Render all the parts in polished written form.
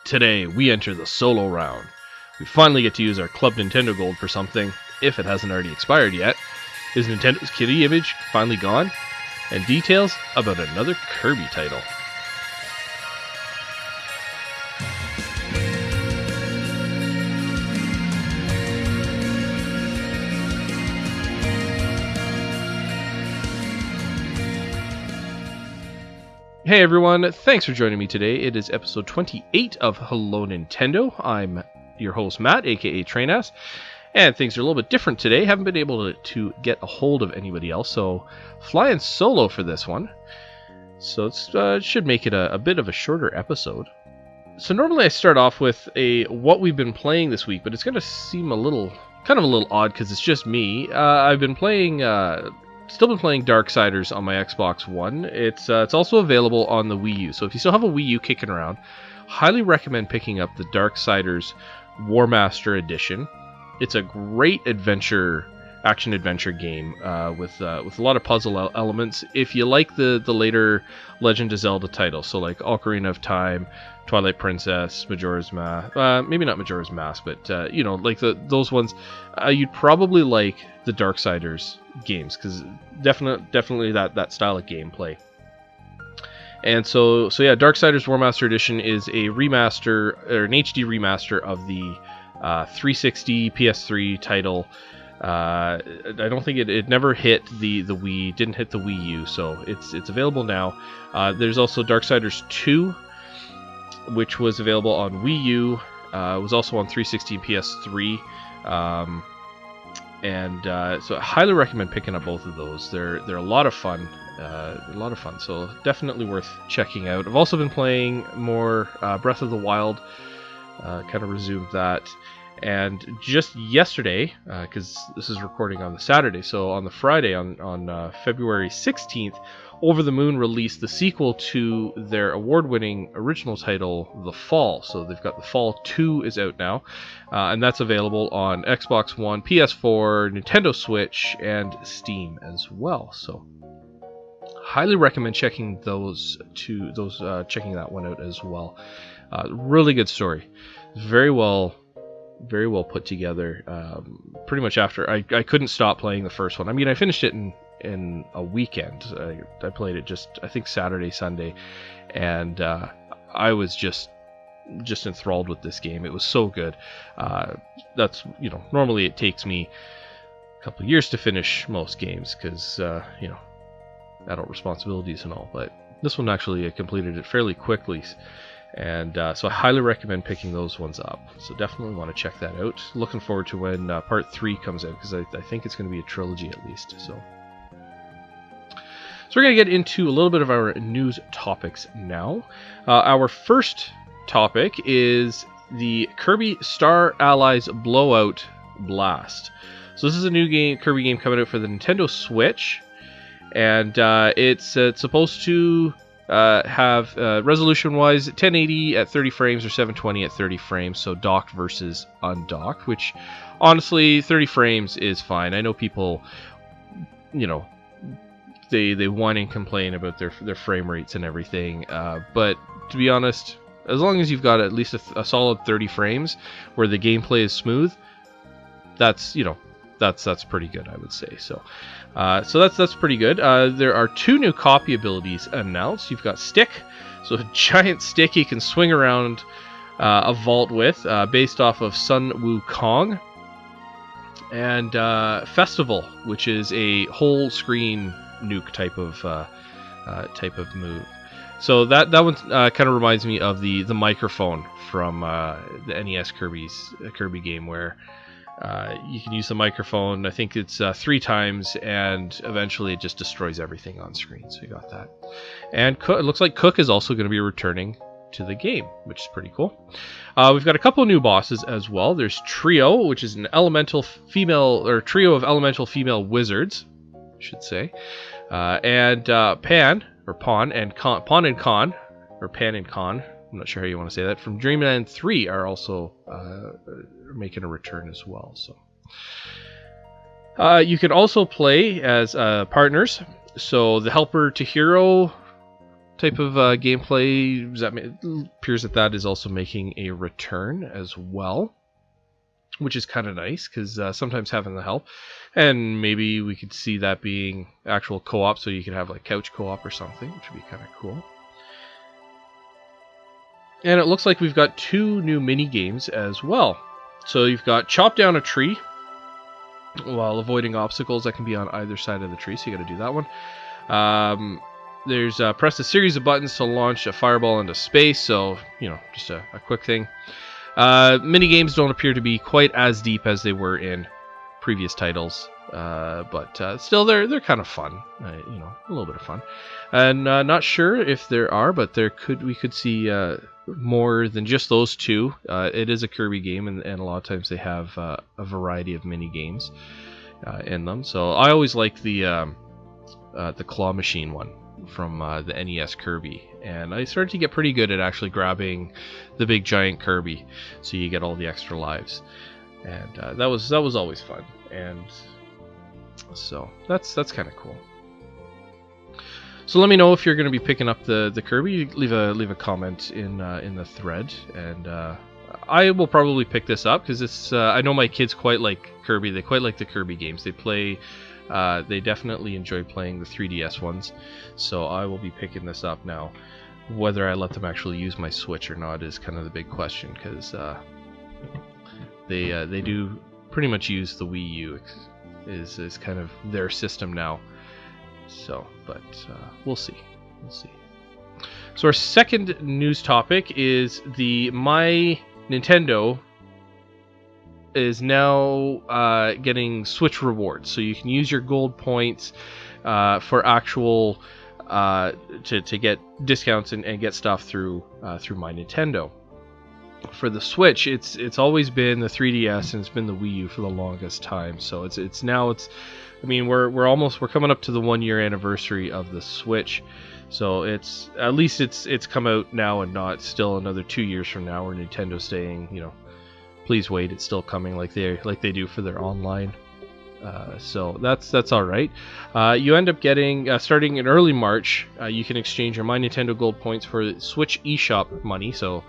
Today, we enter the solo round. We finally get to use our Club Nintendo Gold for something, if it hasn't already expired yet. Is Nintendo's kitty image finally gone? And details about another Kirby title. Hey everyone, thanks for joining me today. It is episode 28 of Hello Nintendo. I'm your host Matt, aka TrainAss, and things are a little bit different today. Haven't been able to get a hold of anybody else, so flying solo for this one. So it should make it a bit of a shorter episode. So normally I start off with what we've been playing this week, but it's going to seem a little odd because it's just me. I've been playing... Still been playing Darksiders on my Xbox One. It's also available on the Wii U. So if you still have a Wii U kicking around, highly recommend picking up the Darksiders War Master Edition. It's a great action-adventure game with a lot of puzzle elements. If you like the later Legend of Zelda titles, so like Ocarina of Time, Twilight Princess, Majora's Mask, maybe not Majora's Mask, but like those ones, you'd probably like the Darksiders games because definitely that style of gameplay. And so yeah, Darksiders War Master Edition is a remaster or an HD remaster of the 360 PS3 title. I don't think it never hit the Wii, didn't hit the Wii U, so it's available now. There's also Darksiders 2, which was available on Wii U. It was also on 360 and PS3. So I highly recommend picking up both of those. They're a lot of fun. So definitely worth checking out. I've also been playing more Breath of the Wild. Kind of resumed that. And just yesterday, because this is recording on the Saturday, so on the Friday, on February 16th, Over the Moon released the sequel to their award-winning original title, The Fall. So they've got The Fall 2 is out now, and that's available on Xbox One, PS4, Nintendo Switch, and Steam as well. So highly recommend checking checking that one out as well. Really good story. Very well put together. Pretty much after I couldn't stop playing the first one. I mean, I finished it in a weekend. I played it just I think Saturday, Sunday, and I was just enthralled with this game. It was so good. That's normally it takes me a couple of years to finish most games because adult responsibilities and all. But this one actually I completed it fairly quickly. And so I highly recommend picking those ones up. So definitely want to check that out. Looking forward to when part 3 comes out, because I think it's going to be a trilogy at least. So we're going to get into a little bit of our news topics now. Our first topic is the Kirby Star Allies Blowout Blast. So this is a new Kirby game coming out for the Nintendo Switch. And it's supposed to... have resolution-wise 1080 at 30 frames or 720 at 30 frames, so docked versus undocked, which honestly 30 frames is fine. I know people, they whine and complain about their frame rates and everything, but to be honest, as long as you've got at least a solid 30 frames where the gameplay is smooth, that's pretty good, I would say. So that's pretty good. There are 2 new copy abilities announced. You've got Stick, so a giant stick you can swing around a vault with, based off of Sun Wukong, and Festival, which is a whole screen nuke type of move. So that one kind of reminds me of the microphone from the NES Kirby game, where you can use the microphone, I think it's 3 times, and eventually it just destroys everything on screen. So you got that. And it looks like Cook is also going to be returning to the game, which is pretty cool. We've got a couple of new bosses as well. There's Trio, which is an trio of elemental female wizards, I should say. And Pan and Con, I'm not sure how you want to say that, from Dreamland 3 are also making a return as well. So you can also play as partners. So the helper to hero type of gameplay. It appears that is also making a return as well, which is kind of nice because sometimes having the help, and maybe we could see that being actual co-op, so you could have like couch co-op or something, which would be kind of cool. And it looks like we've got 2 new mini games as well. So you've got chop down a tree while avoiding obstacles that can be on either side of the tree, so you got to do that one. There's press a series of buttons to launch a fireball into space, so just a quick thing. Mini games don't appear to be quite as deep as they were in previous titles, but still they're kind of fun. A little bit of fun. And not sure if there are, but we could see more than just those 2. It is a Kirby game, and a lot of times they have a variety of mini games in them. So I always like the claw machine one from the NES Kirby, and I started to get pretty good at actually grabbing the big giant Kirby, so you get all the extra lives, and that was always fun, and so that's kind of cool. So let me know if you're going to be picking up the Kirby. Leave a comment in the thread, and I will probably pick this up because it's I know my kids quite like Kirby. They quite like the Kirby games. They definitely enjoy playing the 3DS ones, so I will be picking this up now. Whether I let them actually use my Switch or not is kind of the big question, because they do pretty much use the Wii U is kind of their system now. So, but we'll see. So our second news topic is the My Nintendo is now getting Switch rewards, so you can use your gold points for actual to get discounts and get stuff through My Nintendo. For the Switch, it's always been the 3DS and it's been the Wii U for the longest time. So it's now I mean we're coming up to the 1-year anniversary of the Switch. So it's at least it's come out now and not still another 2 years from now where Nintendo's saying, please wait, it's still coming, like they do for their online. So that's all right. You end up getting starting in early March. You can exchange your My Nintendo Gold points for Switch eShop money. So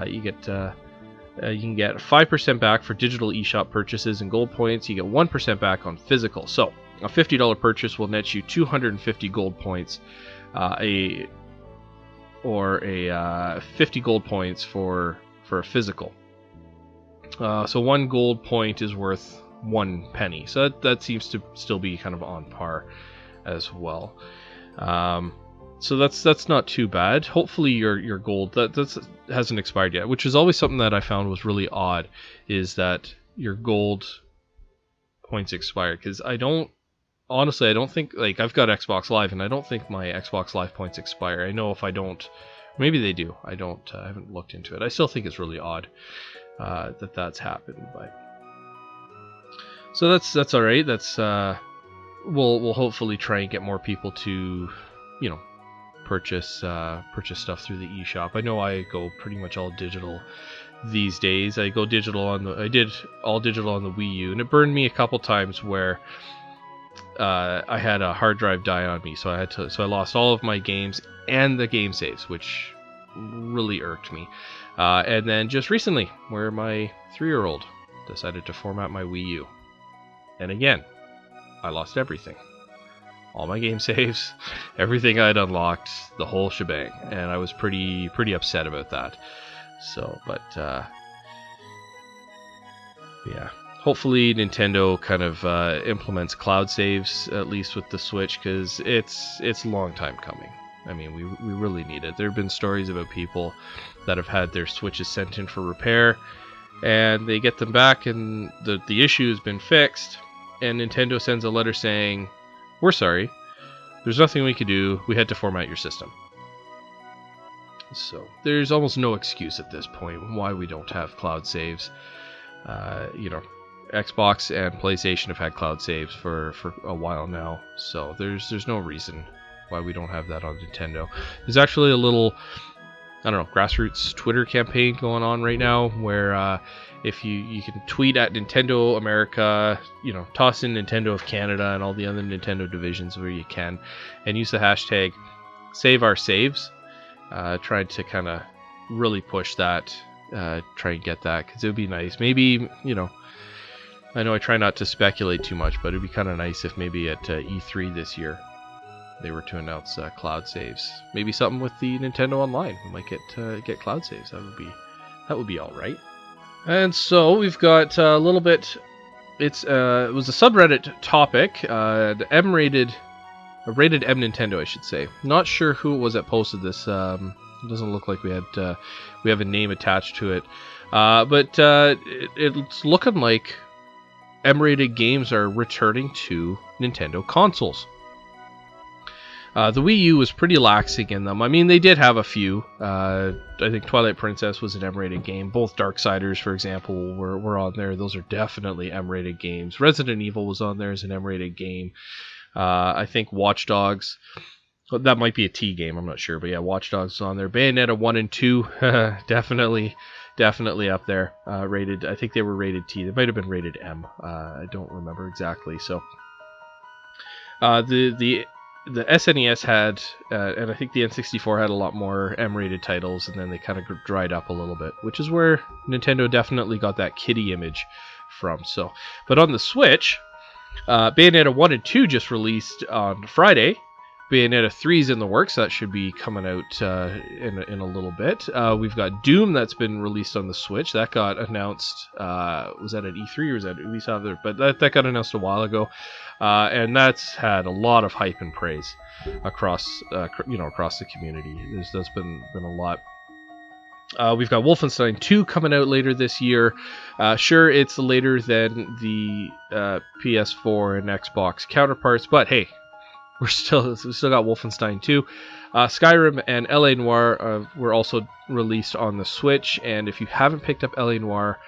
you can get 5% back for digital eShop purchases and gold points. You get 1% back on physical. So a $50 purchase will net you 250 gold points, or 50 gold points for a physical. So 1 gold point is worth 1 penny. So that seems to still be kind of on par as well. So that's not too bad. Hopefully your gold that hasn't expired yet, which is always something that I found was really odd, is that your gold points expire, because I don't think, like, I've got Xbox Live and I don't think my Xbox Live points expire. I know if I don't, maybe they do. I haven't looked into it. I still think it's really odd that's happened, but so that's all right. That's we'll hopefully try and get more people to purchase stuff through the eShop. I know I go pretty much all digital these days. I did all digital on the Wii U, and it burned me a couple times where I had a hard drive die on me, so I lost all of my games and the game saves, which really irked me. And then just recently, where my 3-year-old decided to format my Wii U, and again, I lost everything. All my game saves, everything I'd unlocked, the whole shebang, and I was pretty upset about that. So, but yeah, hopefully Nintendo kind of implements cloud saves, at least with the Switch, because it's a long time coming. I mean, we really need it. There have been stories about people that have had their Switches sent in for repair, and they get them back, and the issue has been fixed, and Nintendo sends a letter saying, "We're sorry, there's nothing we could do, we had to format your system." So there's almost no excuse at this point why we don't have cloud saves. Xbox and PlayStation have had cloud saves for a while now, so there's no reason why we don't have that on Nintendo. There's actually a little, I don't know, grassroots Twitter campaign going on right now where if you can tweet at Nintendo America, toss in Nintendo of Canada and all the other Nintendo divisions where you can, and use the hashtag Save Our Saves. Tried to kind of really push that, try and get that, because it would be nice. Maybe, I know I try not to speculate too much, but it'd be kind of nice if maybe at E3 this year they were to announce cloud saves. Maybe something with the Nintendo Online. We might get cloud saves. That would be all right. And so we've got a little bit. It was a subreddit topic. The rated M Nintendo, I should say. Not sure who it was that posted this. It doesn't look like we have a name attached to it. But it's looking like M-rated games are returning to Nintendo consoles. The Wii U was pretty laxing in them. I mean, they did have a few. I think Twilight Princess was an M-rated game. Both Darksiders, for example, were on there. Those are definitely M-rated games. Resident Evil was on there as an M-rated game. I think Watch Dogs, that might be a T game, I'm not sure. But yeah, Watch Dogs is on there. Bayonetta 1 and 2, definitely up there. Rated, I think they were rated T. They might have been rated M. I don't remember exactly. So the SNES had, and I think the N64 had a lot more M-rated titles, and then they kind of dried up a little bit, which is where Nintendo definitely got that kiddie image from. So, but on the Switch, Bayonetta 1 and 2 just released on Friday. Bayonetta 3 is in the works. That should be coming out in a little bit. We've got Doom that's been released on the Switch. That got announced. Was that at E3 or was that Ubisoft? But that got announced a while ago, and that's had a lot of hype and praise across the community. That's been a lot. We've got Wolfenstein 2 coming out later this year. Sure, it's later than the PS4 and Xbox counterparts, but hey. We still got Wolfenstein 2. Skyrim and L.A. Noire were also released on the Switch, and if you haven't picked up L.A. Noire,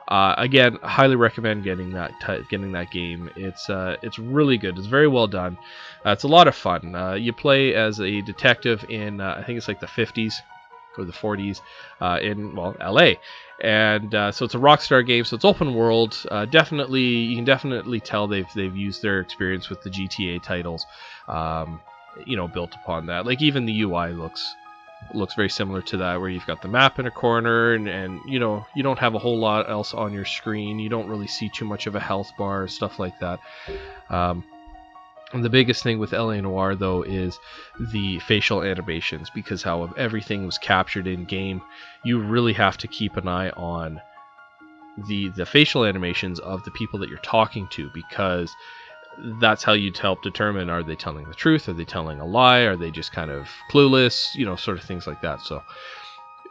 again, highly recommend getting that game. It's really good. It's very well done. It's a lot of fun. You play as a detective in I think it's like the 50s or the 40s in L.A. And so it's a Rockstar game, so it's open world. You can definitely tell they've used their experience with the GTA titles, built upon that. Like even the UI looks very similar to that, where you've got the map in a corner, and you don't have a whole lot else on your screen. You don't really see too much of a health bar, stuff like that. And the biggest thing with L.A. Noire, though, is the facial animations, because how everything was captured in game. You really have to keep an eye on the facial animations of the people that you're talking to, because that's how you'd help determine, are they telling the truth, are they telling a lie, are they just kind of clueless, sort of things like that. So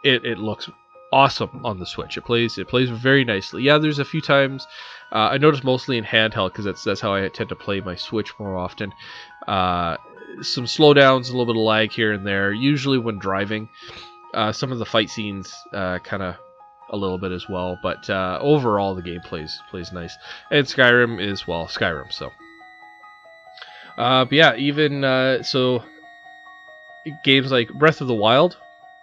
it looks awesome on the Switch. It plays very nicely. Yeah, there's a few times I noticed, mostly in handheld, because that's how I tend to play my Switch more often. Some slowdowns, a little bit of lag here and there, usually when driving. Some of the fight scenes kind of a little bit as well, but overall the game plays nice. And Skyrim is Skyrim. So but yeah, even so, games like Breath of the Wild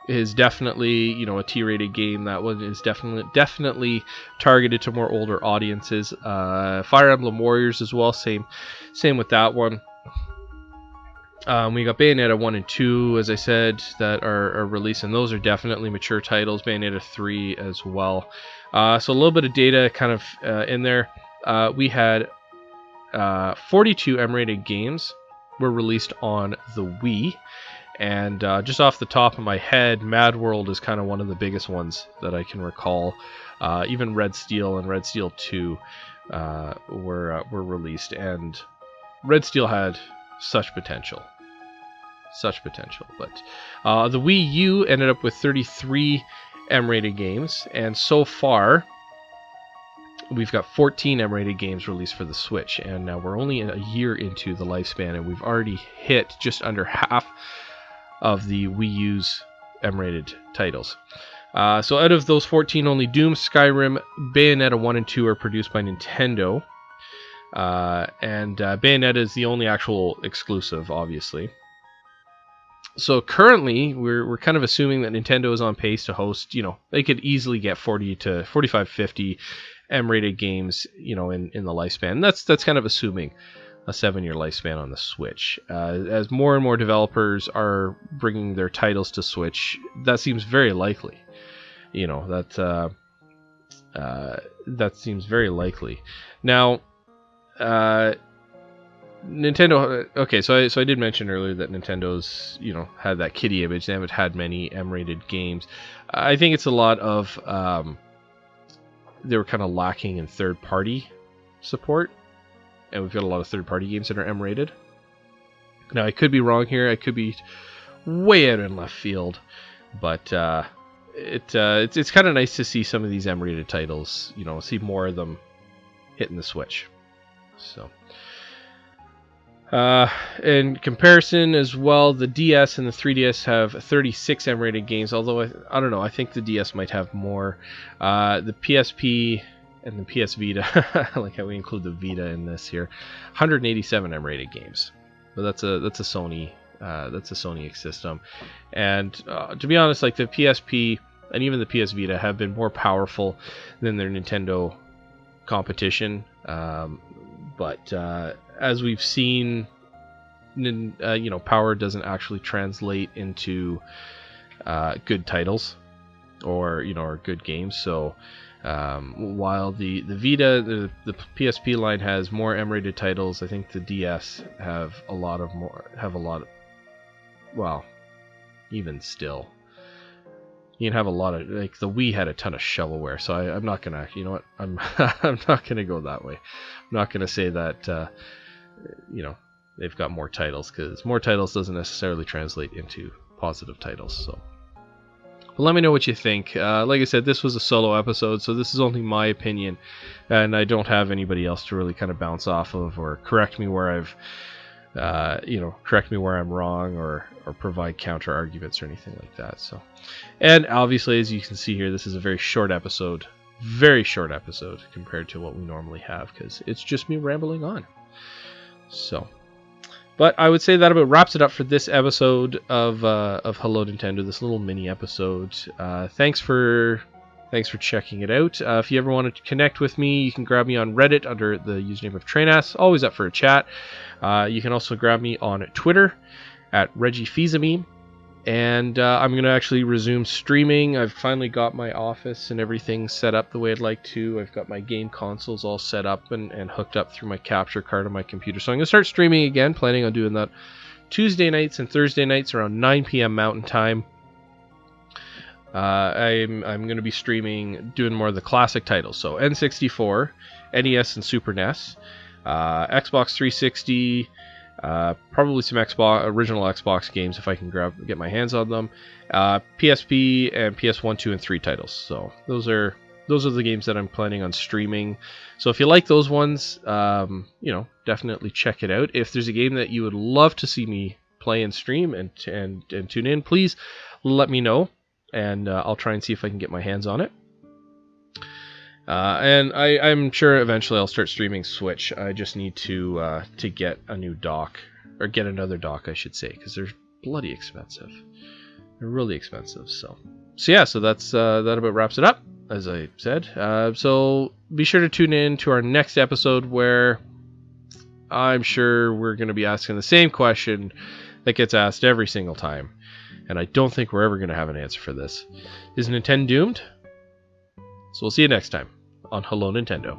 is definitely a T-rated game. That one is definitely targeted to more older audiences. Fire Emblem Warriors as well, same with that one. We got Bayonetta 1 and 2, as I said, that are released, and those are definitely mature titles. Bayonetta 3 as well. So a little bit of data kind of in there. We had 42 M-rated games were released on the Wii. And just off the top of my head, Mad World is kind of one of the biggest ones that I can recall. Even Red Steel and Red Steel 2 were released, and Red Steel had such potential. But the Wii U ended up with 33 M-rated games, and so far we've got 14 M-rated games released for the Switch, and now we're only a year into the lifespan, and we've already hit just under half of the Wii U's M-rated titles. So out of those 14, only Doom, Skyrim, Bayonetta 1 and 2 are produced by Nintendo. And Bayonetta is the only actual exclusive, obviously. So currently, we're kind of assuming that Nintendo is on pace to host, they could easily get 40 to 45, 50 M-rated games, in the lifespan. That's kind of assuming. a 7-year lifespan on the Switch. As more and more developers are bringing their titles to Switch, that seems very likely. You know, that seems very likely. Now, Nintendo. Okay, so I did mention earlier that Nintendo's, you know, had that kiddie image. They haven't had many M-rated games. I think it's a lot of they were kind of lacking in third-party support, and we've got a lot of third-party games that are M-rated. Now, I could be wrong here. I could be way out in left field, but it's kind of nice to see some of these M-rated titles. You know, see more of them hitting the Switch. So. In comparison as well, the DS and the 3DS have 36 M-rated games, although I don't know, I think the DS might have more. The PSP and the PS Vita, I like how we include the Vita in this here, 187 M-rated games. But that's a Sony system. And to be honest, like the PSP and even the PS Vita have been more powerful than their Nintendo competition. But as we've seen, you know, power doesn't actually translate into good titles or, you know, or good games. So while the Vita, the PSP line has more M-rated titles, I think the DS have a lot of, well, even still. You can have a lot of, like, the Wii had a ton of shovelware, so I'm not gonna, you know what, I'm not gonna go that way. I'm not gonna say that, you know, they've got more titles, because more titles doesn't necessarily translate into positive titles. So, but let me know what you think. Like I said, this was a solo episode, so this is only my opinion, and I don't have anybody else to really kind of bounce off of or correct me where I've, you know, correct me where I'm wrong, or provide counter arguments or anything like that. So, and obviously, as you can see here, this is a very short episode compared to what we normally have, because it's just me rambling on. So, but I would say that about wraps it up for this episode of Hello Nintendo, this little mini episode. Thanks for checking it out. If you ever want to connect with me, you can grab me on Reddit under the username of TrainAss. Always up for a chat. You can also grab me on Twitter at ReggieFizameme. And I'm going to actually resume streaming. I've finally got my office and everything set up the way I'd like to. I've got my game consoles all set up and hooked up through my capture card on my computer. So I'm going to start streaming again, planning on doing that Tuesday nights and Thursday nights around 9 p.m. Mountain Time. I'm going to be streaming, doing more of the classic titles. So N64, NES and Super NES, Xbox 360, probably some original Xbox games if I can get my hands on them, PSP and PS1, 2, and 3 titles. So those are the games that I'm planning on streaming. So if you like those ones, you know, definitely check it out. If there's a game that you would love to see me play and stream and tune in, please let me know, and I'll try and see if I can get my hands on it. And I'm sure eventually I'll start streaming Switch. I just need to get a new dock, or get another dock, I should say, because they're bloody expensive. They're really expensive. So yeah. So that about wraps it up, as I said. So be sure to tune in to our next episode, where I'm sure we're going to be asking the same question that gets asked every single time, and I don't think we're ever going to have an answer for this. Is Nintendo doomed? So we'll see you next time on Hello Nintendo.